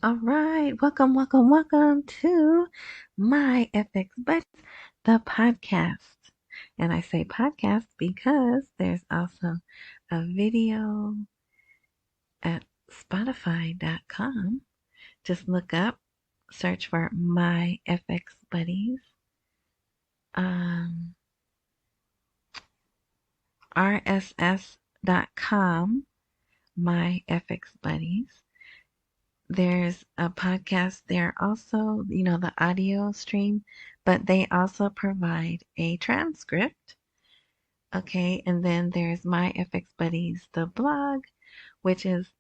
All right, welcome to my FX Buddies, the podcast. And I say podcast because there's also a video at Spotify.com. Just look up, search for my FX Buddies. RSS.com, my FX Buddies. There's a podcast there also, the audio stream, but they also provide a transcript. Okay, and then there's My FX Buddies, the blog, which is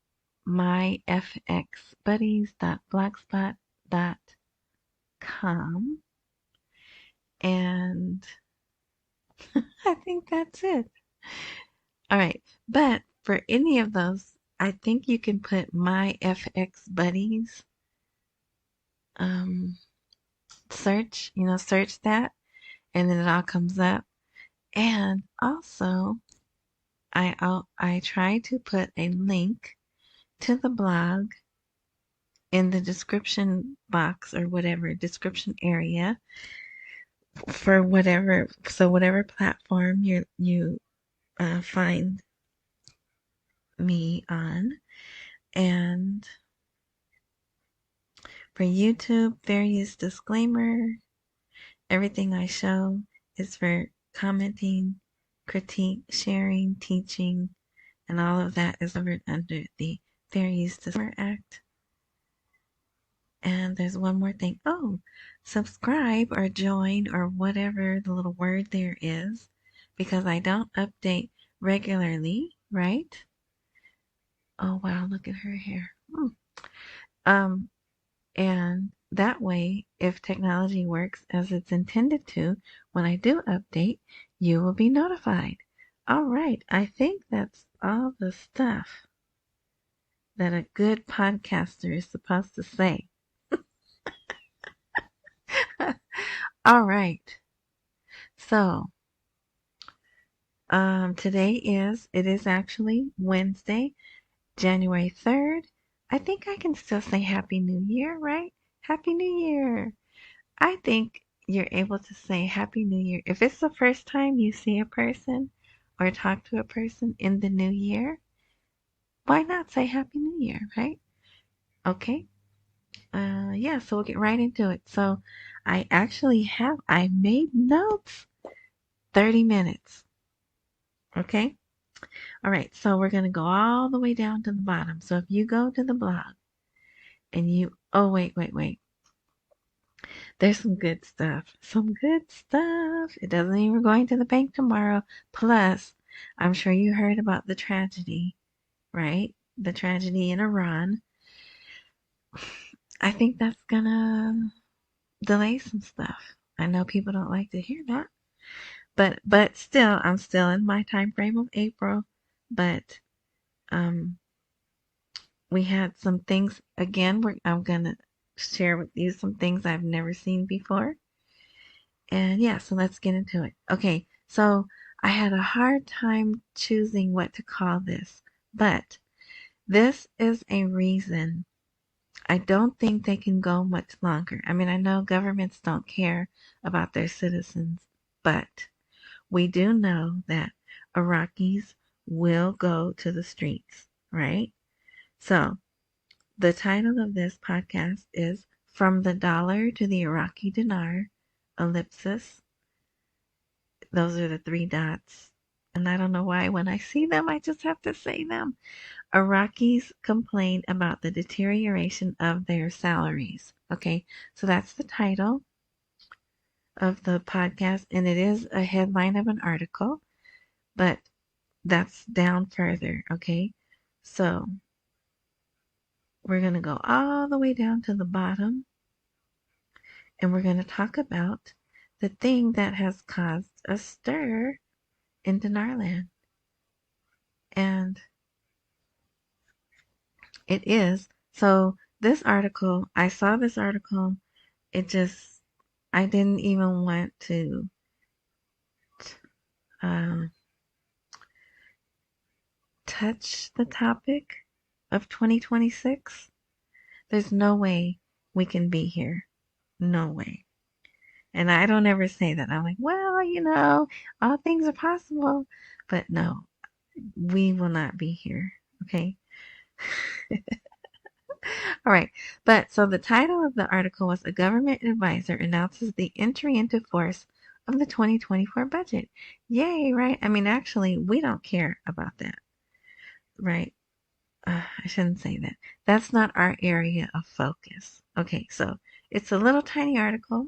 myfxbuddies.blogspot.com. And I think that's it. All right, but for any of those, I think you can put My FX Buddies search that, and then it all comes up. And also, I try to put a link to the blog in the description box or whatever description area for whatever platform you find me on. And for YouTube, various disclaimer. Everything I show is for commenting, critique, sharing, teaching, and all of that is covered under the Fair Use Disclaimer Act. And there's one more thing. Oh, subscribe or join or whatever the little word there is, because I don't update regularly, right? Oh wow, look at her hair. And that way, if technology works as it's intended to, when I do update, you will be notified. All right, I think that's all the stuff that a good podcaster is supposed to say. All right. So, it is actually Wednesday, January 3rd. I think I can still say Happy New Year, right? Happy New Year. I think you're able to say Happy New Year. If it's the first time you see a person or talk to a person in the new year, why not say Happy New Year, right? Okay. Yeah, so we'll get right into it. So I made notes 30 minutes. Okay. All right. So we're going to go all the way down to the bottom. So if you go to the blog and oh, wait. There's some good stuff. Some good stuff. It doesn't mean we're going to the bank tomorrow. Plus, I'm sure you heard about the tragedy, right? The tragedy in Iran. I think that's gonna delay some stuff. I know people don't like to hear that. But still, I'm still in my time frame of April. But we had some things again. I'm gonna share with you some things I've never seen before. And yeah, so let's get into it. Okay, so I had a hard time choosing what to call this, but this is a reason I don't think they can go much longer. I mean, I know governments don't care about their citizens, but we do know that Iraqis will go to the streets, right? So the title of this podcast is From the Dollar to the Iraqi Dinar, ellipsis. Those are the three dots. And I don't know why when I see them, I just have to say them. Iraqis complain about the deterioration of their salaries. Okay, so that's the title of the podcast, and it is a headline of an article, but that's down further. Okay, so we're going to go all the way down to the bottom, and we're going to talk about the thing that has caused a stir in Dinarland. And it is. So I saw this article, I didn't even want to touch the topic of 2026. There's no way we can be here. No way. And I don't ever say that. I'm like, well, all things are possible. But no, we will not be here. Okay? All right. But so the title of the article was A Government Advisor Announces the Entry into Force of the 2024 Budget. Yay, right? I mean, actually, we don't care about that. Right? I shouldn't say that. That's not our area of focus. Okay, so it's a little tiny article,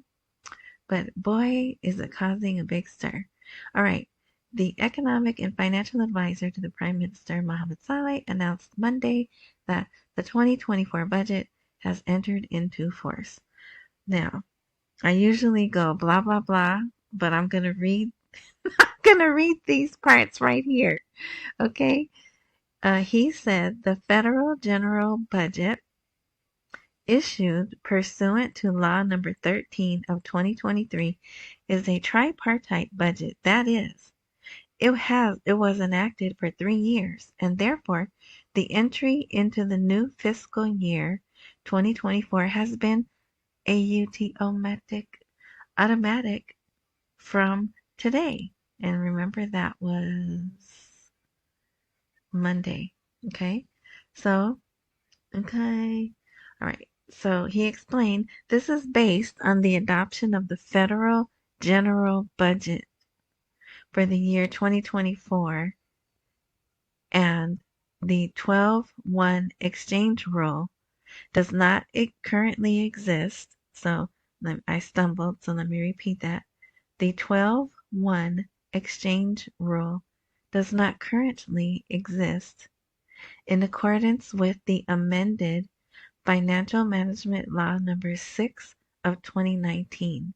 but boy, is it causing a big stir. All right. The economic and financial advisor to the Prime Minister, Mohammed Saleh, announced Monday that the 2024 budget has entered into force. Now, I usually go blah, blah, blah, but I'm going to read these parts right here. Okay? He said the federal general budget issued pursuant to Law Number 13 of 2023 is a tripartite budget. That is, it was enacted for 3 years, and therefore the entry into the new fiscal year 2024 has been automatic from today. And remember, that was Monday. Okay? So, okay. All right. So he explained this is based on the adoption of the federal general budget for the year 2024 and the 12-1 exchange rule does not currently exist. So I stumbled, so let me repeat that. The 12-1 exchange rule does not currently exist in accordance with the amended Financial Management Law Number 6 of 2019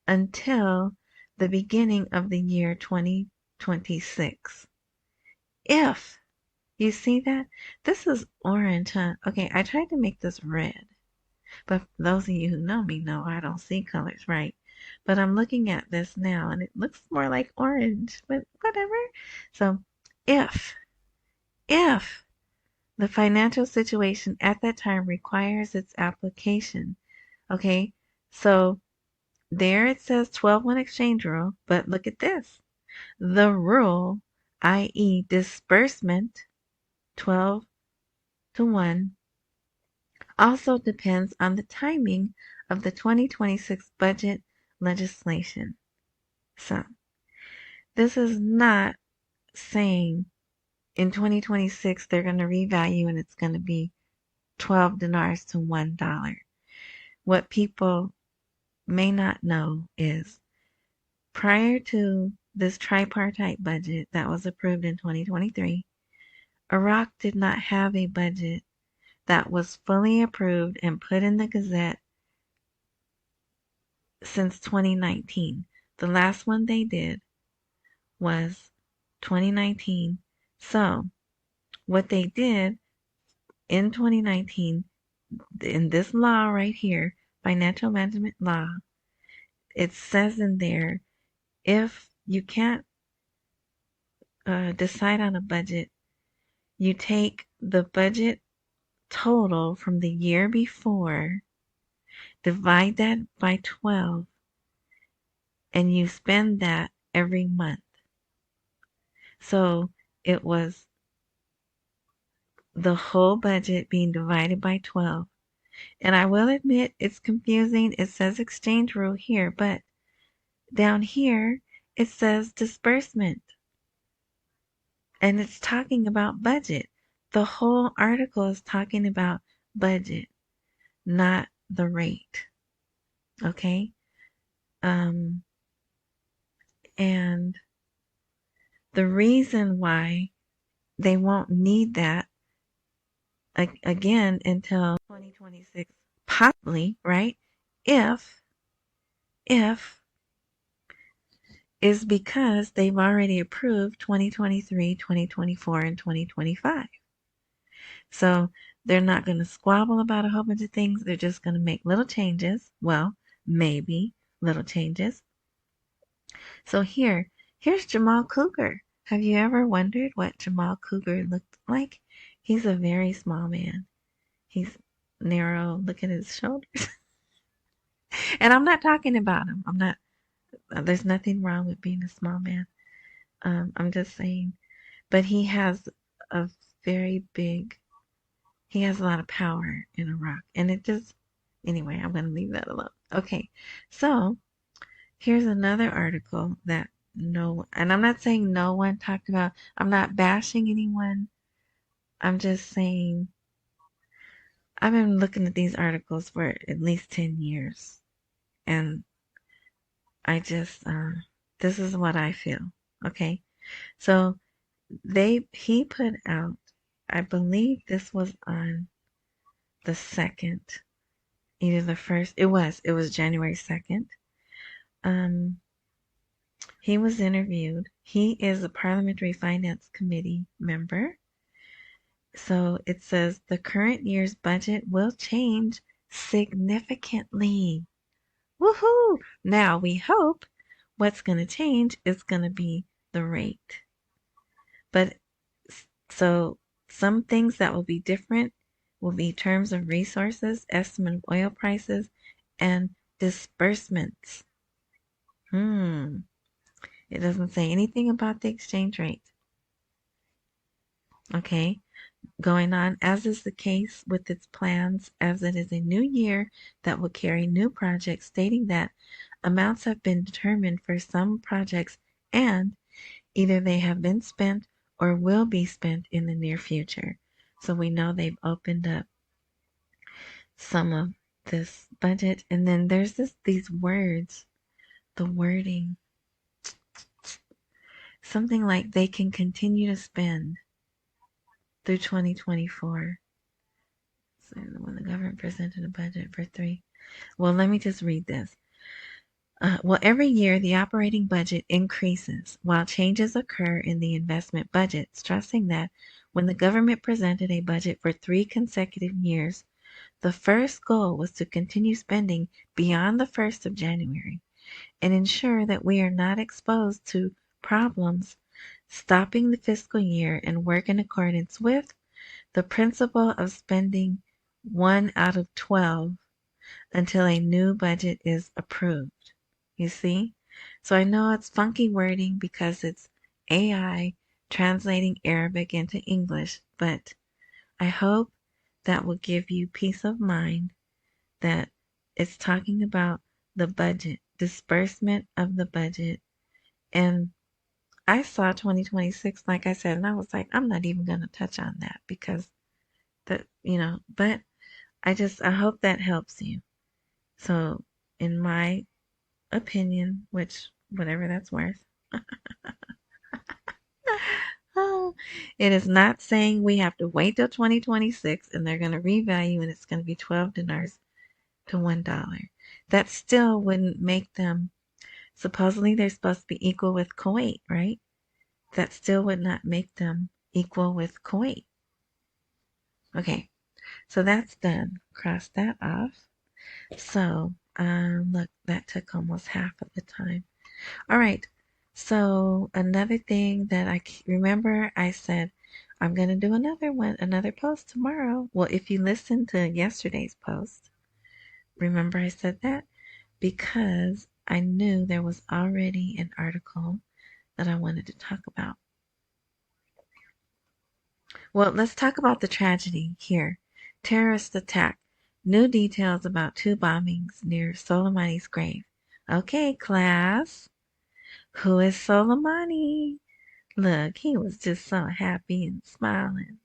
until the beginning of the year 2026. If you see that, this is orange, huh? Okay, I tried to make this red, but those of you who know me know I don't see colors right. But I'm looking at this now and it looks more like orange, but whatever. So if the financial situation at that time requires its application. Okay, so there it says 12-1 exchange rule, but look at this. The rule, i.e. disbursement, 12-1, also depends on the timing of the 2026 budget legislation. So, this is not saying in 2026 they're going to revalue and it's going to be 12 dinars to $1. What people may not know is prior to this tripartite budget that was approved in 2023, Iraq did not have a budget that was fully approved and put in the Gazette since 2019. The last one they did was 2019. So, what they did in 2019, in this law right here, Financial Management Law, it says in there, if you can't decide on a budget, you take the budget total from the year before, divide that by 12, and you spend that every month. So it was the whole budget being divided by 12. And I will admit it's confusing. It says exchange rule here, but down here it says disbursement. And it's talking about budget. The whole article is talking about budget, not the rate. Okay? And the reason why they won't need that again until 2026, possibly, right? If is because they've already approved 2023, 2024, and 2025. So they're not going to squabble about a whole bunch of things. They're just going to make little changes. Well, maybe little changes. So here's Jamal Cougar. Have you ever wondered what Jamal Cougar looked like? He's a very small man. He's narrow, look at his shoulders. And I'm not talking about him. I'm not, there's nothing wrong with being a small man. I'm just saying, but he has a very big, he has a lot of power in Iraq. And it just, anyway, I'm going to leave that alone. Okay, so here's another article that no, and I'm not saying no one talked about, I'm not bashing anyone. I'm just saying, I've been looking at these articles for at least 10 years. And I just, this is what I feel. Okay. So he put out, I believe this was on the 2nd, either the 1st, it was January 2nd. Um, he was interviewed. He is a Parliamentary Finance Committee member. So it says the current year's budget will change significantly. Woohoo! Now we hope what's going to change is going to be the rate. But so some things that will be different will be terms of resources, estimate of oil prices, and disbursements. It doesn't say anything about the exchange rate. Okay, going on, as is the case with its plans, as it is a new year that will carry new projects, stating that amounts have been determined for some projects and either they have been spent or will be spent in the near future. So we know they've opened up some of this budget. And then there's these words, the wording, something like they can continue to spend through 2024. So when the government presented a budget for three. Well, let me just read this. Well, every year the operating budget increases while changes occur in the investment budget, stressing that when the government presented a budget for 3 consecutive years, the first goal was to continue spending beyond the 1st of January and ensure that we are not exposed to problems, stopping the fiscal year and work in accordance with the principle of spending 1 out of 12 until a new budget is approved. You see? So I know it's funky wording because it's AI translating Arabic into English, but I hope that will give you peace of mind that it's talking about the budget, disbursement of the budget. And I saw 2026, like I said, and I was like, I'm not even going to touch on that because but I hope that helps you. So, in my opinion, which, whatever that's worth, oh, it is not saying we have to wait till 2026 and they're going to revalue and it's going to be 12 dinars to $1. That still wouldn't make them, supposedly they're supposed to be equal with Kuwait, right? That still would not make them equal with Kuwait. Okay, so that's done. Cross that off. So, look, that took almost half of the time. All right. So another thing that I remember, I said I'm gonna do another post tomorrow. Well, if you listen to yesterday's post, remember I said that because I knew there was already an article that I wanted to talk about. Well, let's talk about the tragedy here. Terrorist attack. New details about 2 bombings near Soleimani's grave. Okay, class. Who is Soleimani? Look, he was just so happy and smiling.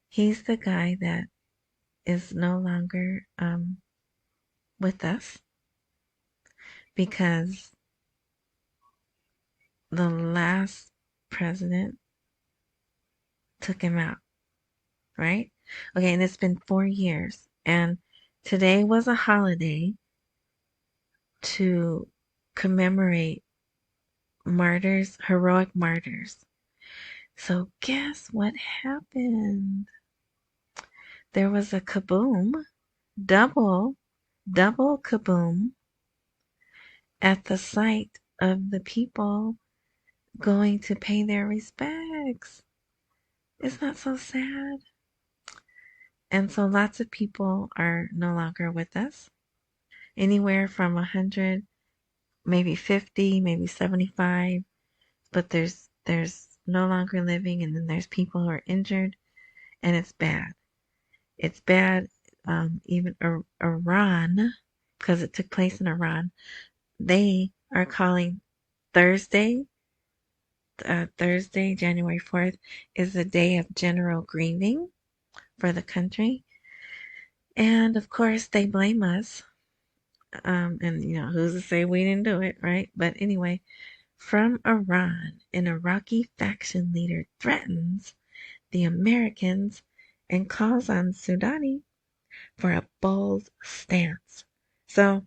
He's the guy that is no longer with us because the last president took him out, right? Okay, and it's been 4 years. And today was a holiday to commemorate martyrs, heroic martyrs. So guess what happened? There was a kaboom, double kaboom at the site of the people going to pay their respects. It's not so sad. And so lots of people are no longer with us. Anywhere from 100, maybe 50, maybe 75, but there's no longer living, and then there's people who are injured, and it's bad. It's bad. Even Iran, because it took place in Iran, they are calling Thursday, Thursday, January 4th, is a day of general grieving for the country. And of course, they blame us. And who's to say we didn't do it, right? But anyway, from Iran, an Iraqi faction leader threatens the Americans and calls on Sudani for a bold stance. So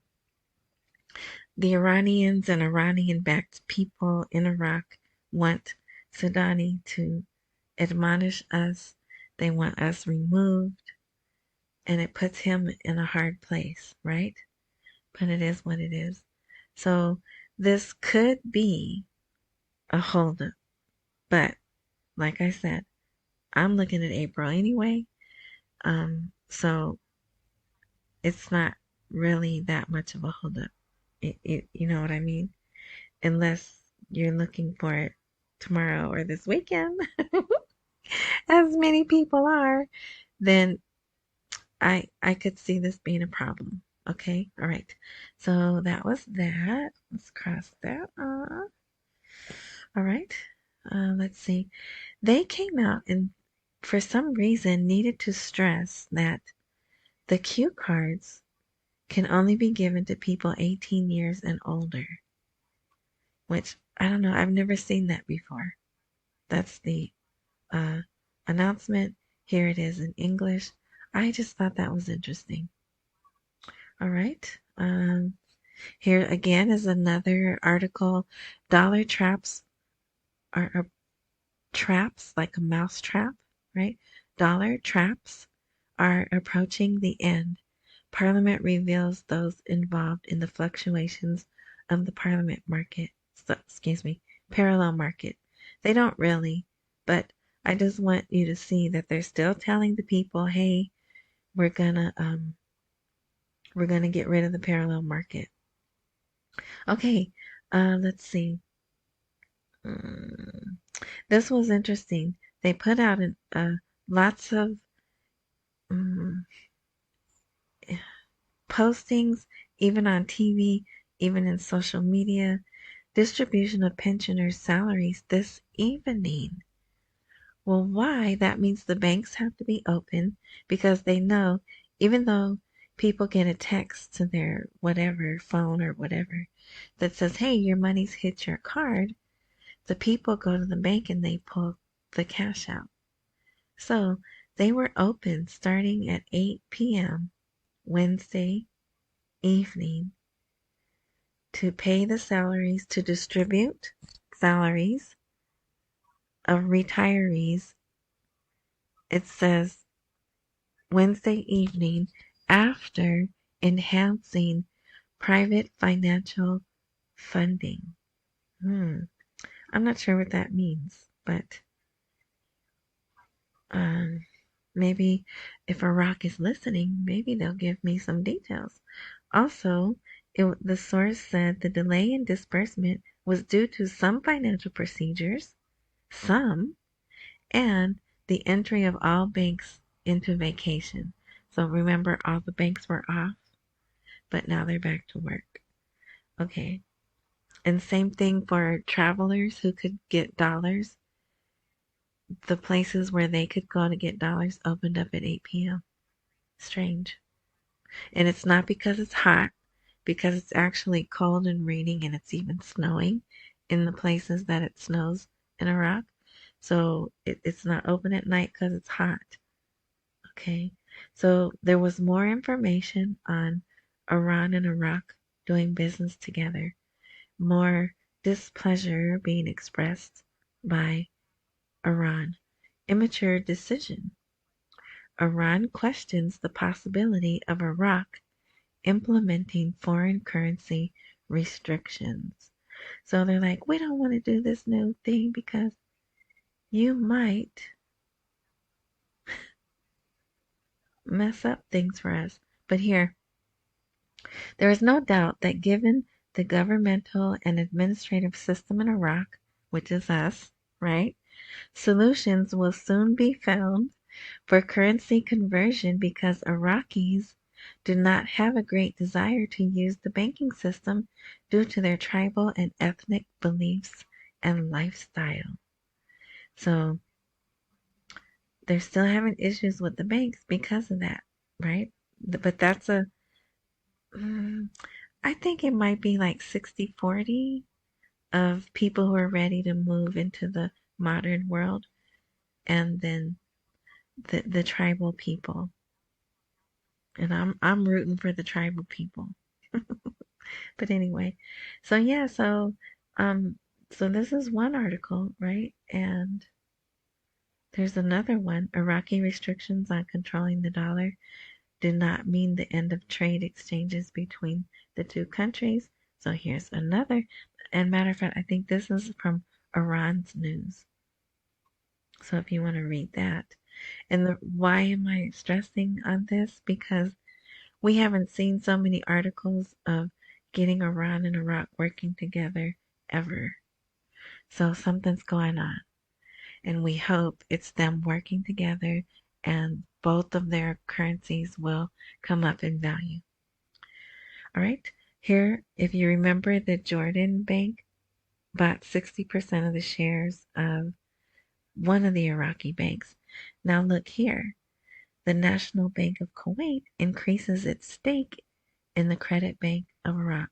the Iranians and Iranian-backed people in Iraq want Sudani to admonish us. They want us removed, and it puts him in a hard place, right? But it is what it is. So this could be a holdup, but like I said, I'm looking at April anyway. So it's not really that much of a holdup. You know what I mean? Unless you're looking for it tomorrow or this weekend, as many people are, then I could see this being a problem. Okay, all right. So that was that. Let's cross that off. All right. Let's see. They came out and for some reason needed to stress that the cue cards can only be given to people 18 years and older, which I don't know. I've never seen that before. That's the uh, announcement. Here it is in English. I just thought that was interesting. All right. Here again is another article. Dollar traps are traps, like a mouse trap, right? Dollar traps are approaching the end. Parliament reveals those involved in the fluctuations of the parliament market. Parallel market. They don't really, but I just want you to see that they're still telling the people, hey, we're gonna get rid of the parallel market. Okay, let's see. This was interesting. They put out lots of um, postings, even on TV, even in social media, distribution of pensioners' salaries this evening. Well, why? That means the banks have to be open because they know, even though people get a text to their whatever phone or whatever that says, hey, your money's hit your card, the people go to the bank and they pull the cash out. So they were open starting at 8 p.m. Wednesday evening to pay the salaries, to distribute salaries of retirees. It says Wednesday evening after enhancing private financial funding. I'm not sure what that means, but maybe if Iraq is listening, maybe they'll give me some details. Also, the source said the delay in disbursement was due to some financial procedures, and the entry of all banks into vacation. So remember, all the banks were off, but now they're back to work. Okay. And same thing for travelers who could get dollars. The places where they could go to get dollars opened up at 8 p.m. Strange. And it's not because it's hot, because it's actually cold and raining and it's even snowing in the places that it snows in Iraq. So it's not open at night because it's hot. Okay. So there was more information on Iran and Iraq doing business together. More displeasure being expressed by Iran. Immature decision. Iran questions the possibility of Iraq implementing foreign currency restrictions. So they're like, we don't want to do this new thing because you might mess up things for us. But here, there is no doubt that given the governmental and administrative system in Iraq, which is us, right? Solutions will soon be found for currency conversion because Iraqis do not have a great desire to use the banking system due to their tribal and ethnic beliefs and lifestyle. So they're still having issues with the banks because of that, right? But that's mm, I think it might be like 60-40 of people who are ready to move into the modern world, and then the tribal people. And I'm rooting for the tribal people. But anyway, so yeah, um so this is one article, right? And there's another one. Iraqi restrictions on controlling the dollar do not mean the end of trade exchanges between the two countries. So here's another. And matter of fact, I think this is from Iran's news. So if you want to read that. And why am I stressing on this? Because we haven't seen so many articles of getting Iran and Iraq working together ever. So something's going on. And we hope it's them working together and both of their currencies will come up in value. All right. Here, if you remember, the Jordan Bank bought 60% of the shares of one of the Iraqi banks. Now look here. The National Bank of Kuwait increases its stake in the Credit Bank of Iraq.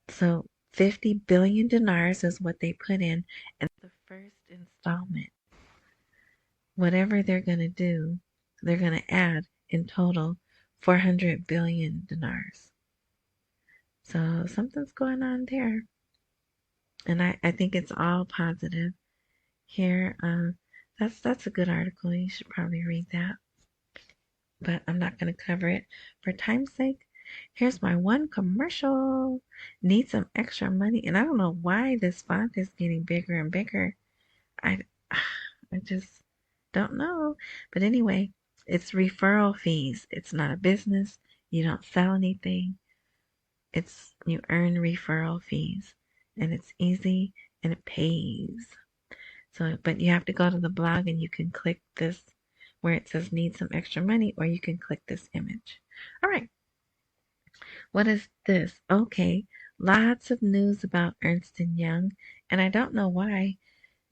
So 50 billion dinars is what they put in, and the first installment. Whatever they're going to do, they're going to add in total 400 billion dinars. So something's going on there. And I think it's all positive. Here, that's a good article. You should probably read that. But I'm not going to cover it for time's sake. Here's my one commercial. Need some extra money. And I don't know why this font is getting bigger and bigger. I just don't know. But anyway, it's referral fees. It's not a business. You don't sell anything. You earn referral fees. And it's easy and it pays. So, but you have to go to the blog and you can click this where it says need some extra money, or you can click this image. All right. What is this? Okay. Lots of news about Ernst & Young, and I don't know why.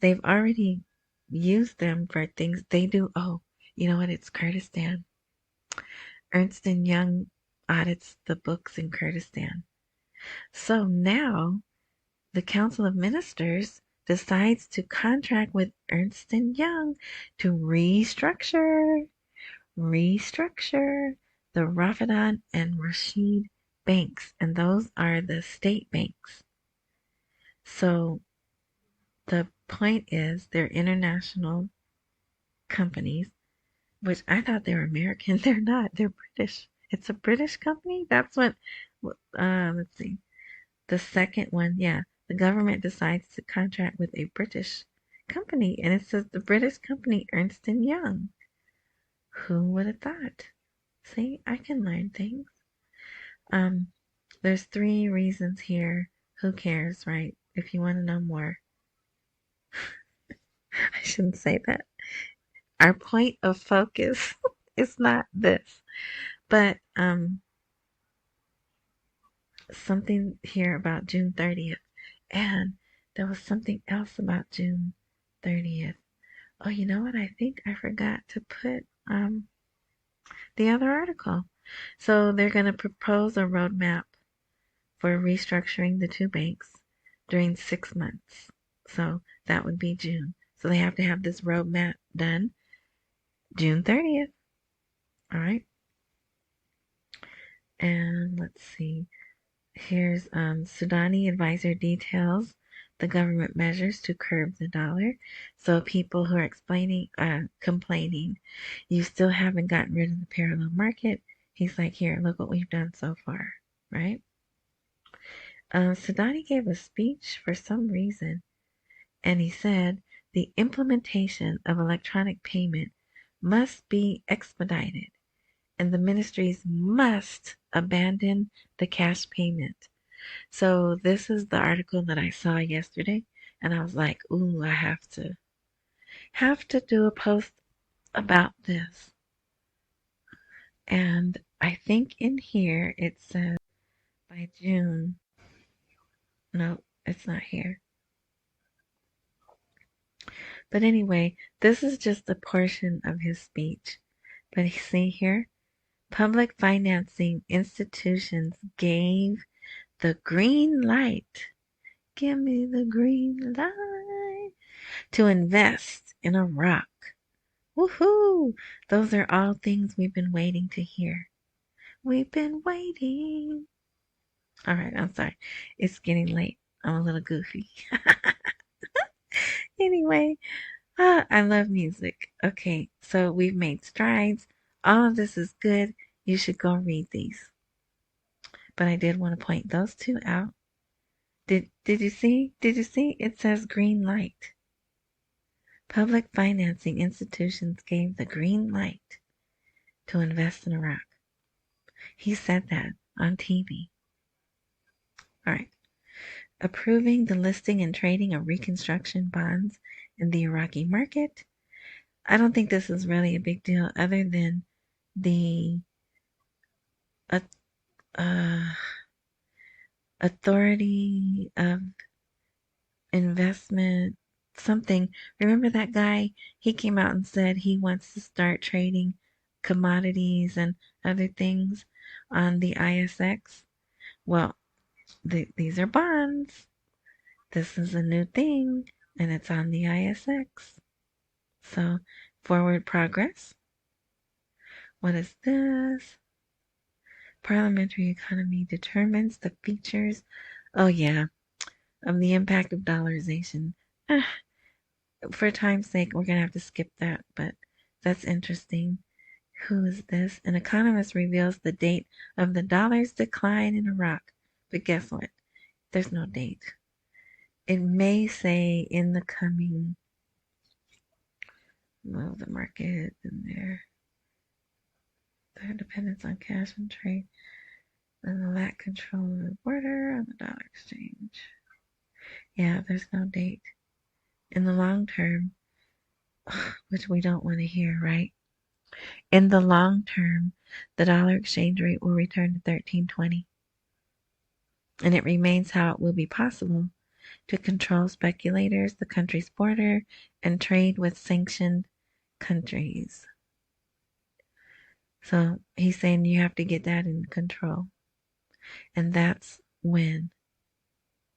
They've already used them for things they do. Oh, you know what? It's Kurdistan. Ernst & Young audits the books in Kurdistan. So now the Council of Ministers decides to contract with Ernst & Young to restructure the Rafidan and Rashid banks, and those are the state banks. So the point is they're international companies, which I thought they were American. They're not. They're British. It's a British company. That's what, let's see. The second one, yeah. The government decides to contract with a British company, and it says the British company Ernst & Young. Who would have thought? See, I can learn things. There's 3 reasons here. Who cares, right? If you want to know more. I shouldn't say that. Our point of focus is not this. But something here about June 30th. And there was something else about June 30th. Oh, you know what? I think I forgot to put the other article. So they're going to propose a roadmap for restructuring the 2 banks during 6 months. So that would be June. So they have to have this roadmap done June 30th. All right. And let's see. Here's Sudani advisor details the government measures to curb the dollar. So people who are complaining, you still haven't gotten rid of the parallel market. He's like, here, look what we've done so far, right? Sudani gave a speech for some reason, and he said the implementation of electronic payment must be expedited and the ministries must abandon the cash payment. So this is the article that I saw yesterday, and I was like, ooh, I have to do a post about this. And I think in here it says by June. No, it's not here. But anyway, this is just a portion of his speech. But see here, public financing institutions gave the green light. Give me the green light to invest in Iraq. Woohoo! Those are all things we've been waiting to hear. We've been waiting. All right, I'm sorry. It's getting late. I'm a little goofy. Anyway, I love music. Okay, so we've made strides. All of this is good. You should go read these. But I did want to point those two out. Did you see? Did you see? It says green light. Public financing institutions gave the green light to invest in Iraq. He said that on TV. All right. Approving the listing and trading of reconstruction bonds in the Iraqi market. I don't think this is really a big deal other than the authority of investment something. Remember that guy? He came out and said he wants to start trading commodities and other things on the ISX. Well, these are bonds. This is a new thing, and it's on the ISX. So, forward progress. What is this? Parliamentary economy determines the features, oh yeah, of the impact of dollarization. For time's sake, we're going to have to skip that, but that's interesting. Who is this? An economist reveals the date of the dollar's decline in Iraq. But guess what? There's no date. It may say in the coming, well, the market in there. Their dependence on cash and trade and the lack control of the border on the dollar exchange. Yeah, there's no date. In the long term, which we don't want to hear, right? In the long term, the dollar exchange rate will return to 13.20. And it remains how it will be possible to control speculators, the country's border, and trade with sanctioned countries. So he's saying you have to get that in control. And that's when.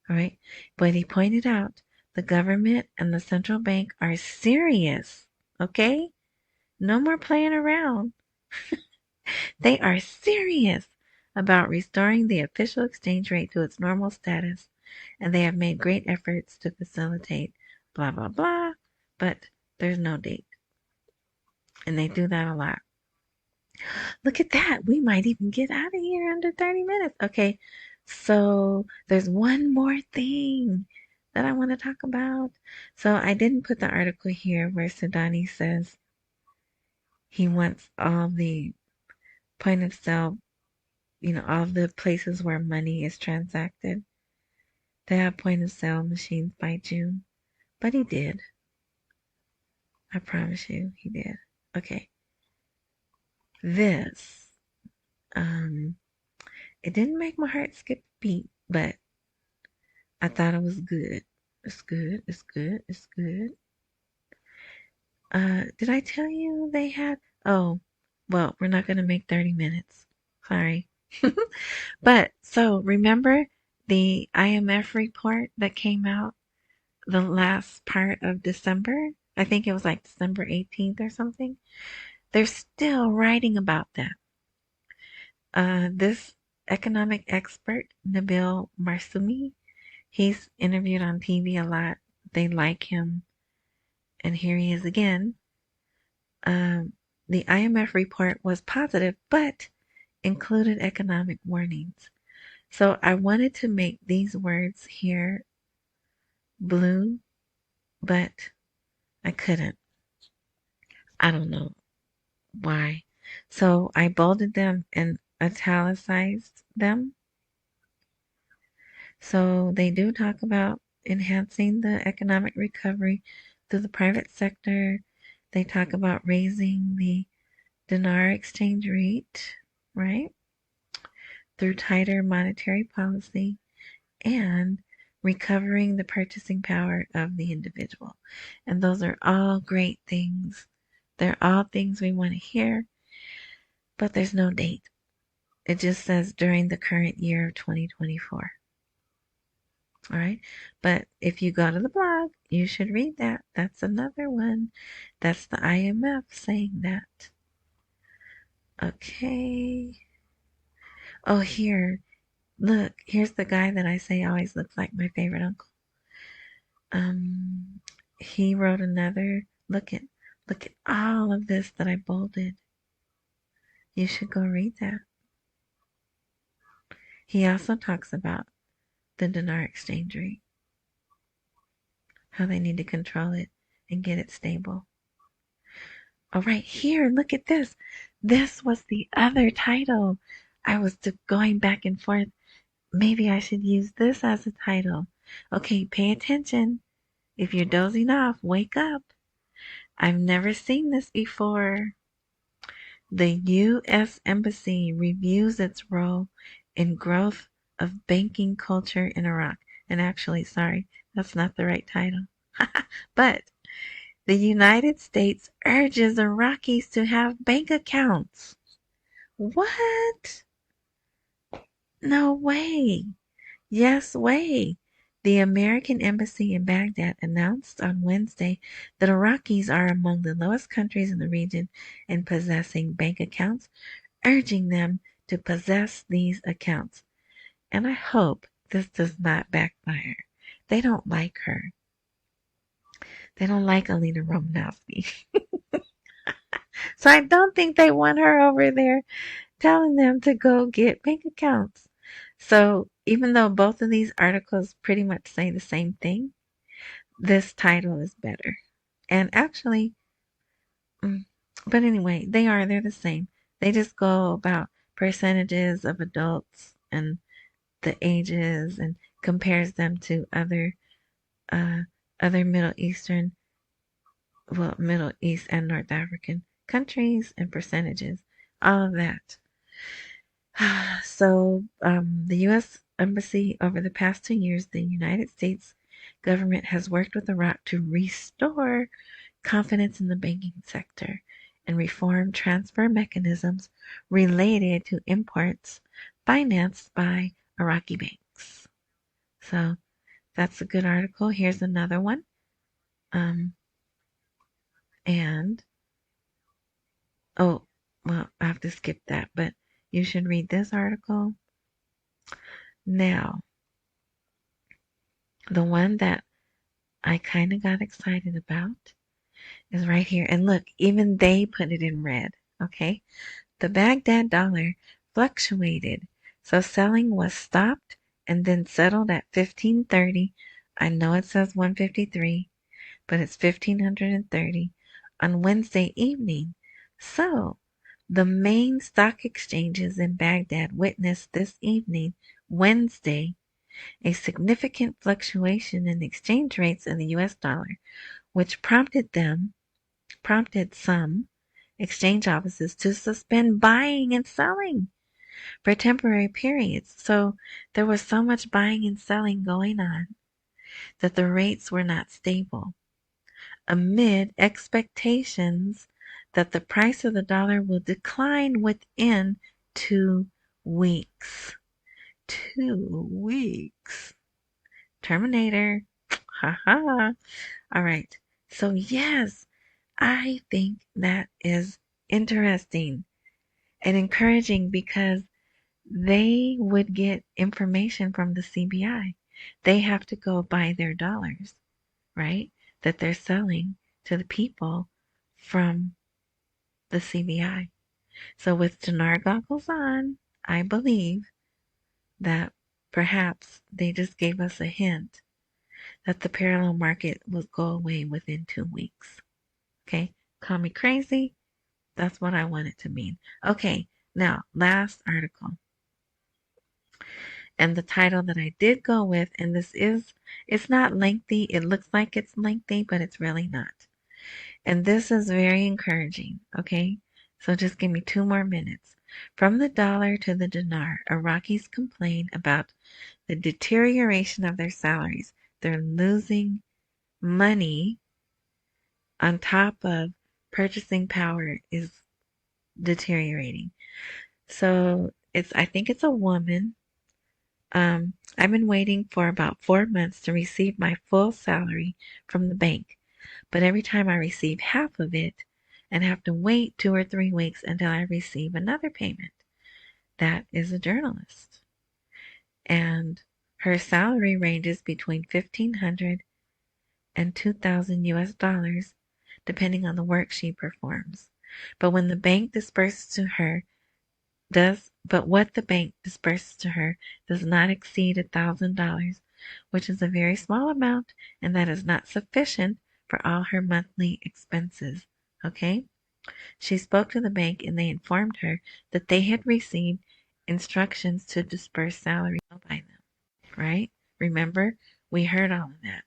All right. But he pointed out the government and the central bank are serious. Okay? No more playing around. They are serious about restoring the official exchange rate to its normal status, and they have made great efforts to facilitate blah, blah, blah, but there's no date. And they do that a lot. Look at that. We might even get out of here under 30 minutes. Okay, so there's one more thing that I want to talk about. So I didn't put the article here where Sudani says he wants all the point of sale, all the places where money is transacted to have point of sale machines by June. But he did. I promise you, he did. Okay. This, it didn't make my heart skip a beat, but I thought it was good. It's good. It's good. It's good. Did I tell you they had? Oh, well, we're not going to make 30 minutes. Sorry. But so remember the IMF report that came out the last part of December? I think it was like December 18th or something. They're still writing about that. This economic expert, Nabil Marsumi, he's interviewed on TV a lot. They like him. And here he is again. The IMF report was positive, but included economic warnings. So I wanted to make these words here blue, but I couldn't. I don't know why. So I bolded them and italicized them. So they do talk about enhancing the economic recovery through the private sector. They talk about raising the dinar exchange rate, right? Through tighter monetary policy and recovering the purchasing power of the individual. And those are all great things. They're all things we want to hear, but there's no date. It just says during the current year of 2024. All right. But if you go to the blog, you should read that. That's another one. That's the IMF saying that. Okay. Oh, here. Look, here's the guy that I say always looks like my favorite uncle. Um, he wrote another. Look at all of this that I bolded. You should go read that. He also talks about the dinar exchange rate, how they need to control it and get it stable. Oh, right here, look at this. This was the other title. I was going back and forth. Maybe I should use this as a title. Okay, pay attention. If you're dozing off, wake up. I've never seen this before. The U.S. Embassy reviews its role in growth of banking culture in Iraq. And actually, sorry, that's not the right title. But the United States urges Iraqis to have bank accounts. What? No way. Yes way. The American Embassy in Baghdad announced on Wednesday that Iraqis are among the lowest countries in the region in possessing bank accounts, urging them to possess these accounts. And I hope this does not backfire. They don't like her. They don't like Alina Romanowski. So I don't think they want her over there telling them to go get bank accounts. So even though both of these articles pretty much say the same thing, this title is better. And actually, but anyway, they're the same. They just go about percentages of adults and the ages and compares them to uh, other Middle East and North African countries and percentages, all of that. So, the U.S. Embassy over the past 2 years, the United States government has worked with Iraq to restore confidence in the banking sector and reform transfer mechanisms related to imports financed by Iraqi banks. So that's a good article. Here's another one. Um, and, oh, well, I have to skip that, but you should read this article. Now, the one that I kind of got excited about is right here. And look, even they put it in red. Okay. The Baghdad dollar fluctuated. So selling was stopped and then settled at 1530. I know it says 153, but it's 1530 on Wednesday evening. So the main stock exchanges in Baghdad witnessed this evening, Wednesday, a significant fluctuation in exchange rates in the US dollar, which prompted some exchange offices to suspend buying and selling for temporary periods. So there was so much buying and selling going on that the rates were not stable amid expectations that the price of the dollar will decline within 2 weeks. 2 weeks. Terminator. Ha ha. All right. So, yes, I think that is interesting and encouraging because they would get information from the CBI. They have to go buy their dollars, right? That they're selling to the people from the CBI. So, with dinar goggles on, I believe that perhaps they just gave us a hint that the parallel market will go away within 2 weeks. Okay, call me crazy, That's what I want it to mean. Okay, now, last article. And the title that I did go with, and it's not lengthy. It looks like it's lengthy, but it's really not. And this is very encouraging, okay? So just give me 2 more minutes. From the dollar to the dinar, Iraqis complain about the deterioration of their salaries. They're losing money on top of purchasing power is deteriorating. So I think it's a woman. I've been waiting for about 4 months to receive my full salary from the bank, but every time I receive half of it and have to wait 2 or 3 weeks until I receive another payment. That is a journalist. And her salary ranges between 1,500 and 2,000 US dollars, depending on the work she performs. But when the bank disperses to her, what the bank disperses to her does not exceed $1,000, which is a very small amount, and that is not sufficient for all her monthly expenses. Okay? She spoke to the bank and they informed her that they had received instructions to disperse salaries by them. Right? Remember? We heard all of that.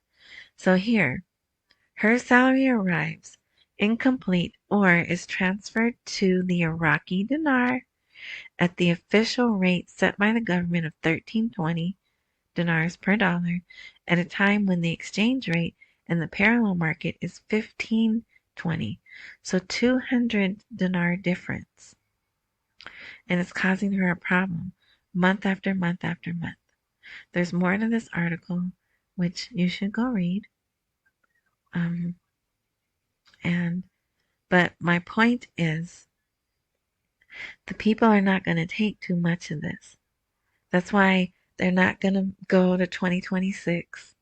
So here, her salary arrives incomplete or is transferred to the Iraqi dinar at the official rate set by the government of 1320 dinars per dollar at a time when the exchange rate in the parallel market is 1520. So 200 dinar difference. And it's causing her a problem month after month after month. There's more to this article, which you should go read. But my point is, the people are not going to take too much of this. That's why they're not going to go to 2026.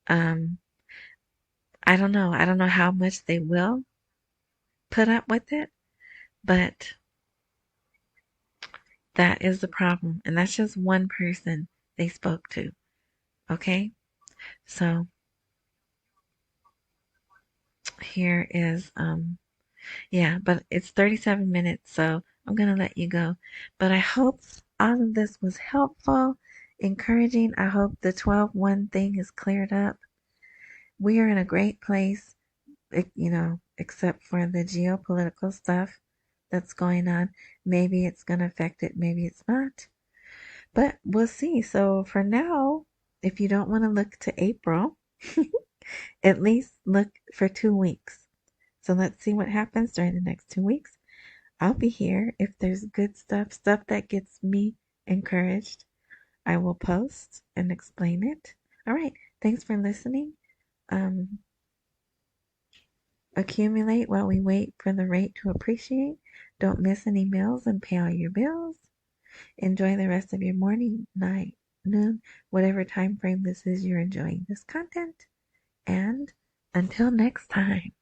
I don't know. I don't know how much they will put up with it, but that is the problem. And that's just one person they spoke to. Okay? So here is, yeah, but it's 37 minutes, so I'm going to let you go. But I hope all of this was helpful, encouraging. I hope the 12-1 thing is cleared up. We are in a great place, except for the geopolitical stuff that's going on. Maybe it's going to affect it, maybe it's not. But we'll see. So for now, if you don't want to look to April, at least look for 2 weeks. So let's see what happens during the next 2 weeks. I'll be here. If there's good stuff that gets me encouraged, I will post and explain it. All right. Thanks for listening. Accumulate while we wait for the rate to appreciate. Don't miss any meals and pay all your bills. Enjoy the rest of your morning, night, noon, whatever time frame this is you're enjoying this content. And until next time.